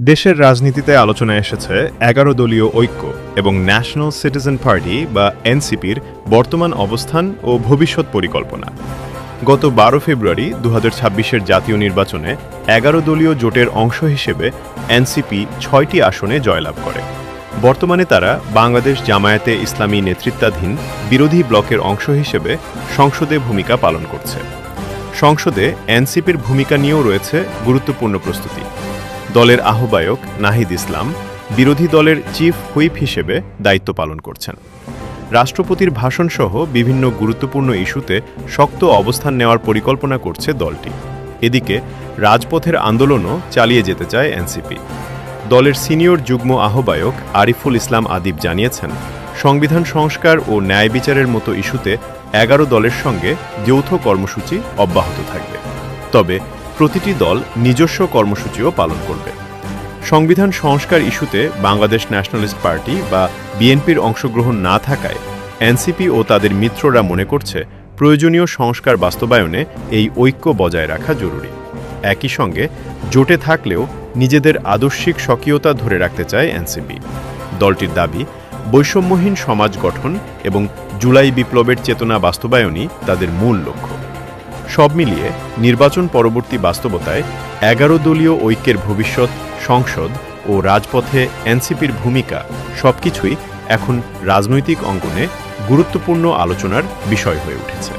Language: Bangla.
দেশের রাজনীতিতে আলোচনায় এসেছে ১১ দলীয় ঐক্য এবং ন্যাশনাল সিটিজেন পার্টি বা এনসিপির বর্তমান অবস্থান ও ভবিষ্যৎ পরিকল্পনা। গত ১২ ফেব্রুয়ারি ২০২৬-এর জাতীয় নির্বাচনে ১১ দলীয় জোটের অংশ হিসেবে এনসিপি ৬টি আসনে জয়লাভ করে। বর্তমানে তারা বাংলাদেশ জামায়াতে ইসলামী নেতৃত্বাধীন বিরোধী ব্লকের অংশ হিসেবে সংসদে ভূমিকা পালন করছে। সংসদে এনসিপির ভূমিকা নিয়েও রয়েছে গুরুত্বপূর্ণ প্রস্তুতি। দলের আহ্বায়ক নাহিদ ইসলাম বিরোধী দলের চিফ হুইপ হিসেবে দায়িত্ব পালন করছেন। রাষ্ট্রপতির ভাষণসহ বিভিন্ন গুরুত্বপূর্ণ ইস্যুতে শক্ত অবস্থান নেওয়ার পরিকল্পনা করছে দলটি। এদিকে রাজপথের আন্দোলনও চালিয়ে যেতে চায় এনসিপি। দলের সিনিয়র যুগ্ম আহ্বায়ক আরিফুল ইসলাম আদিব জানিয়েছেন, সংবিধান সংস্কার ও ন্যায় বিচারের মতো ইস্যুতে ১১ দলের সঙ্গে যৌথ কর্মসূচি অব্যাহত থাকবে। তবে প্রতিটি দল নিজস্ব কর্মসূচিও পালন করবে। সংবিধান সংস্কার ইস্যুতে বাংলাদেশ ন্যাশনালিস্ট পার্টি বা বিএনপির অংশগ্রহণ না থাকায় এনসিপি ও তাদের মিত্ররা মনে করছে প্রয়োজনীয় সংস্কার বাস্তবায়নে এই ঐক্য বজায় রাখা জরুরি। একই সঙ্গে জোটে থাকলেও নিজেদের আদর্শিক স্বকীয়তা ধরে রাখতে চায় এনসিপি। দলটির দাবি, বৈষম্যহীন সমাজ গঠন এবং জুলাই বিপ্লবের চেতনা বাস্তবায়নই তাদের মূল লক্ষ্য। সব মিলিয়ে নির্বাচন পরবর্তী বাস্তবতায় ১১ দলীয় ঐক্যের ভবিষ্যৎ, সংসদ ও রাজপথে এনসিপির ভূমিকা সবকিছুই এখন রাজনৈতিক অঙ্গনে গুরুত্বপূর্ণ আলোচনার বিষয় হয়ে উঠেছে।